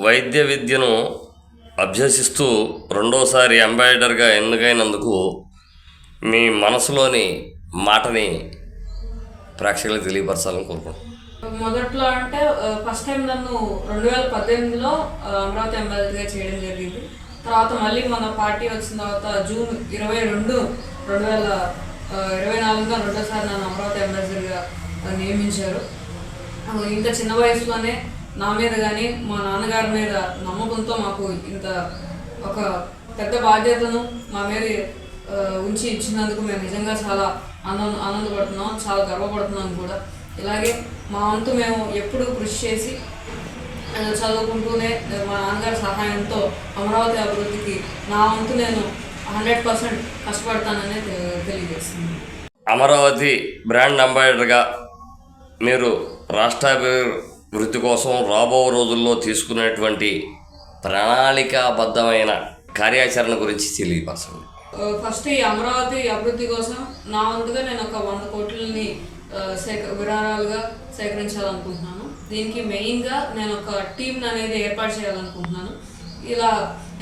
వైద్య విద్యను అభ్యసిస్తూ రెండోసారి అంబాసిడర్గా ఎన్నికైనందుకు మీ మనసులోని మాటని ప్రేక్షకులకు తెలియపరచాలని కోరుకుంటున్నాను. మొదట్లో అంటే ఫస్ట్ టైం నన్ను 2018లో అమరావతి అంబాసిడర్గా చేయడం జరిగింది. తర్వాత మళ్ళీ మన పార్టీ వచ్చిన తర్వాత జూన్ 22, 2024 రెండోసారి నన్ను అమరావతి అంబాసిడర్గా నియమించారు. ఇంత చిన్న వయసులోనే నా మీద కానీ మా నాన్నగారి మీద నమ్మకంతో మాకు ఇంత ఒక పెద్ద బాధ్యతను మా మీద ఉంచి ఇచ్చినందుకు మేము నిజంగా చాలా ఆనందపడుతున్నాం, చాలా గర్వపడుతున్నాం కూడా. ఇలాగే మా వంతు మేము ఎప్పుడూ కృషి చేసి చదువుకుంటూనే మా నాన్నగారి సహాయంతో అమరావతి అభివృద్ధికి నా వంతు నేను 100% కష్టపడతానని తెలియజేస్తున్నాను. అమరావతి బ్రాండ్ అంబాసిడర్గా మీరు రాష్ట్రాభివృద్ధి కోసం రాబో రోజుల్లో తీసుకునేటువంటి ప్రణాళికాబద్ధమైన కార్యాచరణ గురించి తెలియపరచండి. ఫస్ట్ ఈ అమరావతి అభివృద్ధి కోసం నా వంతుగా నేను ఒక 100 కోట్లని విరాళాలుగా సేకరించాలనుకుంటున్నాను. దీనికి మెయిన్గా నేను ఒక టీంని అనేది ఏర్పాటు చేయాలనుకుంటున్నాను. ఇలా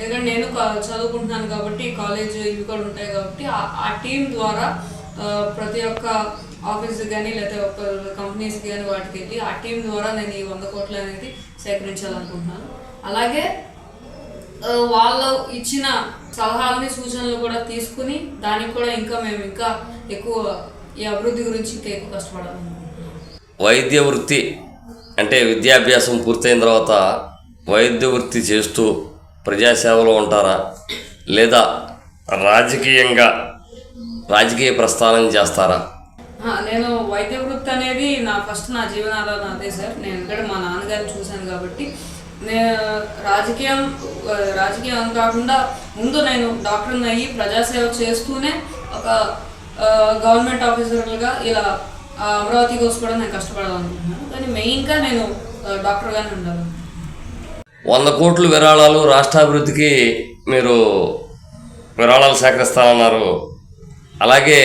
ఎందుకంటే నేను చదువుకుంటున్నాను కాబట్టి కాలేజ్ ఇవి కూడా ఉంటాయి కాబట్టి ఆ టీం ద్వారా ప్రతి ఒక్క ఆఫీస్కి కానీ లేకపోతే ఒక కంపెనీస్కి కానీ వాటికి వెళ్ళి ఆ టీం ద్వారా నేను ఈ 100 కోట్లు అనేది సేకరించాలనుకుంటున్నాను. అలాగే వాళ్ళు ఇచ్చిన సలహాలని సూచనలు కూడా తీసుకుని దానికి కూడా మేము ఇంకా ఎక్కువ ఈ అభివృద్ధి గురించి ఇంకా ఎక్కువ కష్టపడాలనుకుంటున్నాను. వైద్య వృత్తి అంటే విద్యాభ్యాసం పూర్తయిన తర్వాత వైద్య వృత్తి చేస్తూ ప్రజాసేవలో ఉంటారా, లేదా రాజకీయ ప్రస్థానం చేస్తారా? నేను వైద్య వృత్తి అనేది నా జీవనాధారం అదే సార్. నేను ఎందుకంటే మా నాన్నగారిని చూశాను కాబట్టి నేను రాజకీయం కాకుండా ముందు నేను డాక్టర్ని అయ్యి ప్రజాసేవ చేస్తూనే ఒక గవర్నమెంట్ ఆఫీసర్లుగా ఇలా అమరావతి కోసం కూడా నేను కష్టపడాలనుకుంటున్నాను. కానీ మెయిన్గా నేను డాక్టర్గానే ఉండాలి. 100 కోట్లు విరాళాలు రాష్ట్రాభివృద్ధికి మీరు విరాళాలు సేకరిస్తానన్నారు. అలాగే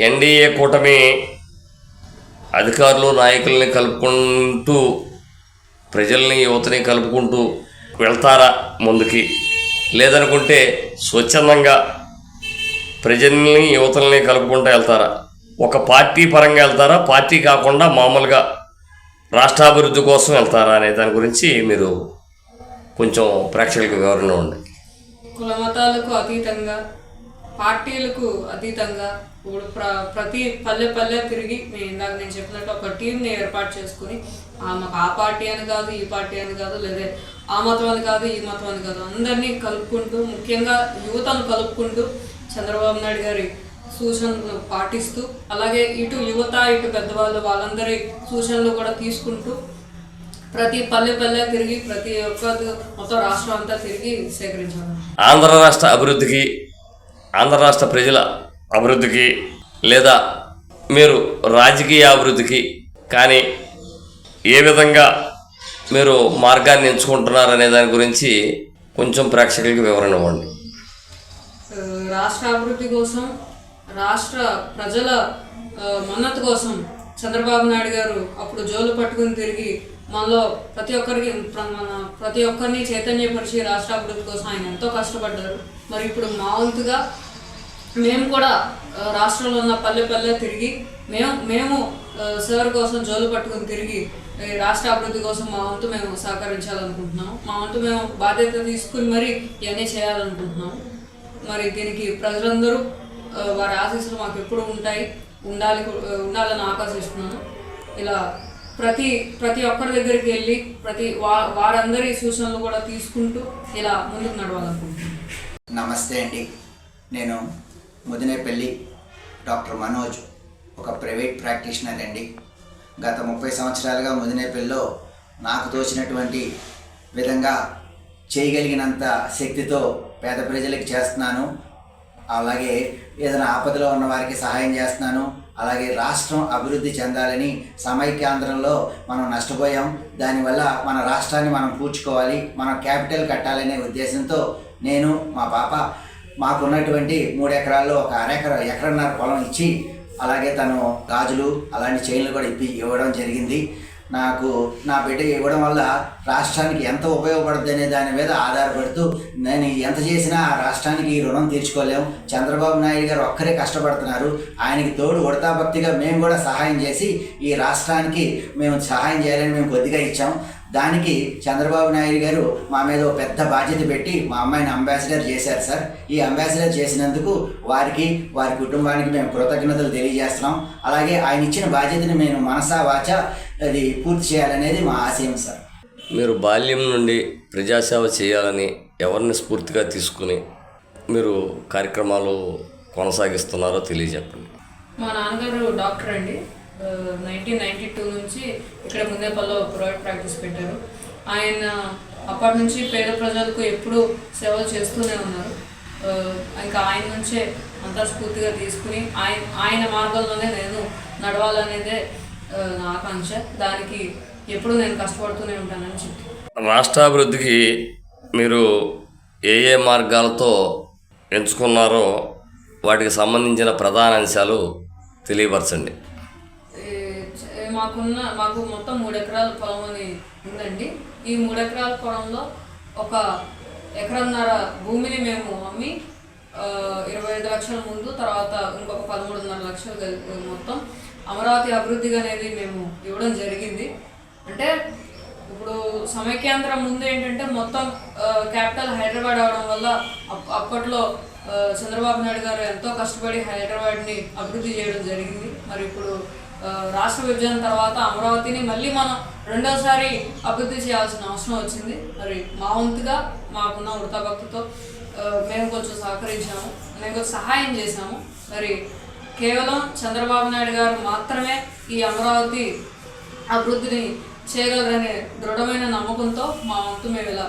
ఎన్డీఏ కూటమి అధికారులు నాయకుల్ని కలుపుకుంటూ ప్రజల్ని యువతని కలుపుకుంటూ వెళ్తారా ముందుకి, లేదనుకుంటే స్వచ్ఛందంగా ప్రజల్ని యువతల్ని కలుపుకుంటూ వెళ్తారా? ఒక పార్టీ పరంగా వెళ్తారా, పార్టీ కాకుండా మామూలుగా రాష్ట్రాభివృద్ధి కోసం వెళ్తారా అనే దాని గురించి మీరు కొంచెం ప్రేక్షకులకు వివరణ ఉంది. కుల మతాలకు అతీతంగా, పార్టీలకు అతీతంగా ఇప్పుడు ప్రతి పల్లె తిరిగి ఇందాక నేను చెప్పినట్టు ఒక టీంని ఏర్పాటు చేసుకుని మాకు ఆ పార్టీ అని కాదు, ఈ పార్టీ అని కాదు, లేదా ఆ మతం అని కాదు, ఈ మతం అని కాదు, అందరినీ కలుపుకుంటూ ముఖ్యంగా యువతను కలుపుకుంటూ చంద్రబాబు నాయుడు గారి సూచనలు పాటిస్తూ, అలాగే ఇటు యువత ఇటు పెద్దవాళ్ళు వాళ్ళందరి సూచనలు కూడా తీసుకుంటూ ప్రతి పల్లె తిరిగి ప్రతి ఒక్క మొత్తం రాష్ట్రం అంతా తిరిగి సేకరించాలి. ఆంధ్ర రాష్ట్ర ప్రజల అభివృద్ధికి లేదా మీరు రాజకీయ అభివృద్ధికి కానీ ఏ విధంగా మీరు మార్గాన్ని ఎంచుకుంటున్నారనే దాని గురించి కొంచెం ప్రేక్షకులకు వివరణ ఇవ్వండి. రాష్ట్ర అభివృద్ధి కోసం, రాష్ట్ర ప్రజల మన్నతు కోసం చంద్రబాబు నాయుడు గారు అప్పుడు జోలు పట్టుకుని తిరిగి మనలో ప్రతి ఒక్కరిని చైతన్యపరిచి రాష్ట్ర అభివృద్ధి కోసం ఆయన ఎంతో కష్టపడ్డారు. మరి ఇప్పుడు మా వంతుగా మేము కూడా రాష్ట్రంలో ఉన్న పల్లె తిరిగి మేము సార్ కోసం జోలు పట్టుకుని తిరిగి రాష్ట్ర అభివృద్ధి కోసం మా వంతు మేము సహకరించాలనుకుంటున్నాము. మా వంతు మేము బాధ్యత తీసుకుని మరి ఇవన్నీ చేయాలనుకుంటున్నాము. మరి దీనికి ప్రజలందరూ వారి ఆశీస్సులు మాకు ఎప్పుడు ఉండాలని ఆకాంక్షిస్తున్నాను. ఇలా ప్రతి ఒక్కరి దగ్గరికి వెళ్ళి వారందరి సూచనలు కూడా తీసుకుంటూ ఇలా ముందుకు నడవాలనుకుంటున్నాను. నమస్తే అండి, నేను ముదినేపల్లి డాక్టర్ మనోజ్, ఒక ప్రైవేట్ ప్రాక్టీషనర్ అండి. గత 30 సంవత్సరాలుగా ముదినేపల్లిలో నాకు తోచినటువంటి విధంగా చేయగలిగినంత శక్తితో పేద ప్రజలకు చేస్తున్నాను. అలాగే ఏదైనా ఆపదలో ఉన్న వారికి సహాయం చేస్తున్నాను. అలాగే రాష్ట్రం అభివృద్ధి చెందాలని సమైక్యాంధ్రంలో మనం నష్టపోయాం, దానివల్ల మన రాష్ట్రాన్ని మనం పూడ్చుకోవాలి, మనం క్యాపిటల్ కట్టాలనే ఉద్దేశంతో నేను మా పాప మాకున్నటువంటి 3 ఎకరాల్లో ఒక ఎకరన్నర పొలం ఇచ్చి, అలాగే తను గాజులు అలాంటి చైన్లు కూడా ఇవ్వడం జరిగింది. నాకు నా బిడ్డ ఇవ్వడం వల్ల రాష్ట్రానికి ఎంత ఉపయోగపడుతుంది అనే దాని మీద ఆధారపడుతూ నేను ఎంత చేసినా ఆ రాష్ట్రానికి ఈ రుణం తీర్చుకోలేము. చంద్రబాబు నాయుడు గారు ఒక్కరే కష్టపడుతున్నారు. ఆయనకి తోడు ఉడతాభక్తిగా మేము కూడా సహాయం చేసి ఈ రాష్ట్రానికి మేము సహాయం చేయాలని మేము కొద్దిగా ఇచ్చాం. దానికి చంద్రబాబు నాయుడు గారు మా మీద ఒక పెద్ద బాధ్యత పెట్టి మా అమ్మాయిని అంబాసిడర్ చేశారు సార్. ఈ అంబాసిడర్ చేసినందుకు వారికి వారి కుటుంబానికి మేము కృతజ్ఞతలు తెలియజేస్తున్నాం. అలాగే ఆయన ఇచ్చిన బాధ్యతని మేము మనసా వాచ అది పూర్తి చేయాలనేది మా ఆశయం సార్. మీరు బాల్యం నుండి ప్రజాసేవ చేయాలని ఎవరిని స్ఫూర్తిగా తీసుకుని మీరు కార్యక్రమాలు కొనసాగిస్తున్నారో తెలియజెప్పండి. మా నాన్నగారు డాక్టర్ అండి. 1992 నుంచి ఇక్కడ ముందేపల్లిలో ప్రైవేట్ ప్రాక్టీస్ పెట్టారు. ఆయన అప్పటి నుంచి పేద ప్రజలకు ఎప్పుడూ సేవలు చేస్తూనే ఉన్నారు. ఇంకా ఆయన నుంచే అంతా స్ఫూర్తిగా తీసుకుని ఆయన మార్గంలోనే నేను నడవాలనేదే నా ఆకాంక్ష. దానికి ఎప్పుడు నేను కష్టపడుతూనే ఉంటానని చెప్పి. రాష్ట్రాభివృద్ధికి మీరు ఏ ఏ మార్గాలతో ఎంచుకున్నారో వాటికి సంబంధించిన ప్రధాన అంశాలు తెలియపరచండి. మాకు మొత్తం 3 ఎకరాల పొలం అని ఉందండి. ఈ 3 ఎకరాల పొలంలో 1 ఎకరన్నర భూమిని మేము అమ్మి 25 లక్షల ముందు, తర్వాత ఇంకొక 13.5 లక్షలు మొత్తం అమరావతి అభివృద్ధిగా అనేది మేము ఇవ్వడం జరిగింది. అంటే ఇప్పుడు సమైక్యాంధ్రం ముందు ఏంటంటే మొత్తం క్యాపిటల్ హైదరాబాద్ అవడం వల్ల అప్పట్లో చంద్రబాబు నాయుడు గారు ఎంతో కష్టపడి హైదరాబాద్ని అభివృద్ధి చేయడం జరిగింది. మరి ఇప్పుడు రాష్ట్ర విభజన తర్వాత అమరావతిని మళ్ళీ మనం రెండోసారి అభివృద్ధి చేయాల్సిన అవసరం వచ్చింది. మరి మా వంతుగా మాకున్న వృతాభక్తితో మేము కొంచెం సహకరించాము, మేము కొంచెం సహాయం చేశాము. మరి కేవలం చంద్రబాబు నాయుడు గారు మాత్రమే ఈ అమరావతి అభివృద్ధిని చేయగలరనే దృఢమైన నమ్మకంతో మా వంతు మేము ఇలా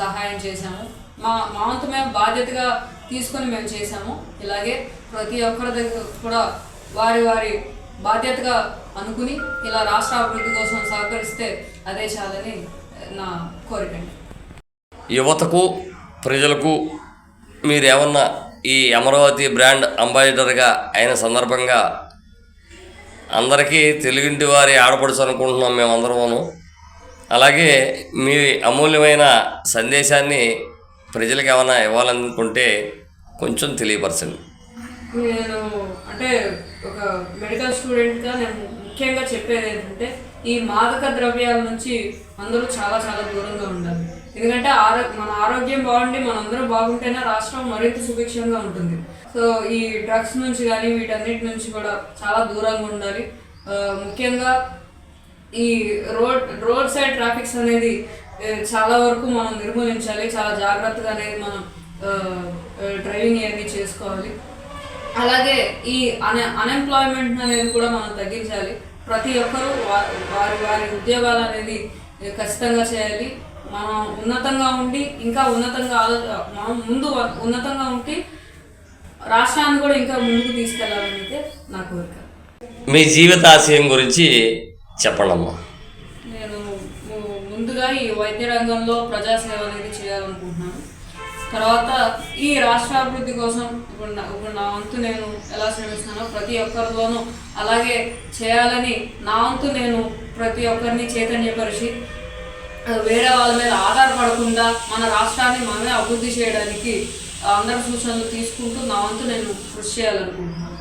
సహాయం చేశాము. మా వంతు మేము బాధ్యతగా తీసుకొని మేము చేశాము. ఇలాగే ప్రతి ఒక్కరి దగ్గర కూడా వారి బాధ్యతగా అనుకుని ఇలా రాష్ట్ర అభివృద్ధి కోసం సహకరిస్తే అదే చాలని నా కోరిక. యువతకు ప్రజలకు మీరేమన్నా ఈ అమరావతి బ్రాండ్ అంబాసిడర్గా అయిన సందర్భంగా అందరికీ తెలుగింటి వారి ఆడపడుచు అనుకుంటున్నాం మేమందరము. అలాగే మీ అమూల్యమైన సందేశాన్ని ప్రజలకు ఏమైనా ఇవ్వాలనుకుంటే కొంచెం తెలియపరచండి. నేను అంటే ఒక మెడికల్ స్టూడెంట్గా నేను ముఖ్యంగా చెప్పేది ఏంటంటే ఈ మాదక ద్రవ్యాల నుంచి అందరూ చాలా చాలా దూరంగా ఉండాలి. ఎందుకంటే మన ఆరోగ్యం బాగుండి మనందరం బాగుంటేనే రాష్ట్రం మరింత సుభిక్షంగా ఉంటుంది. సో ఈ డ్రగ్స్ నుంచి కానీ వీటన్నిటి నుంచి కూడా చాలా దూరంగా ఉండాలి. ముఖ్యంగా ఈ రోడ్ సైడ్ ట్రాఫిక్స్ అనేది చాలా వరకు మనం నిర్మూలించాలి. చాలా జాగ్రత్తగా అనేది మనం డ్రైవింగ్ అనేది చేసుకోవాలి. అలాగే ఈ అన్ఎంప్లాయ్మెంట్ అనేది కూడా మనం తగ్గించాలి. ప్రతి ఒక్కరూ వారి ఉద్యోగాలు అనేది ఖచ్చితంగా చేయాలి. మనం ఉన్నతంగా ఉండి ఇంకా ఉన్నతంగా మనం ముందు ఉన్నతంగా ఉండి రాష్ట్రాన్ని కూడా ఇంకా ముందుకు తీసుకెళ్లాలని అయితే నా కోరిక. మీ జీవిత ఆశయం గురించి చెప్పండమ్మా. నేను ముందుగా ఈ వైద్య రంగంలో ప్రజాసేవ అనేది చేయాలనుకుంటున్నాను. తర్వాత ఈ రాష్ట్రాభివృద్ధి కోసం ఇప్పుడు నా వంతు నేను ఎలా శ్రమిస్తున్నానో ప్రతి ఒక్కరిలోనూ అలాగే చేయాలని నా వంతు నేను ప్రతి ఒక్కరిని చైతన్యపరిచి వేరే వాళ్ళ మీద ఆధారపడకుండా మన రాష్ట్రాన్ని మనమే అభివృద్ధి చేయడానికి అందరి సూచనలు తీసుకుంటూ నా వంతు నేను కృషి చేయాలనుకుంటున్నాను.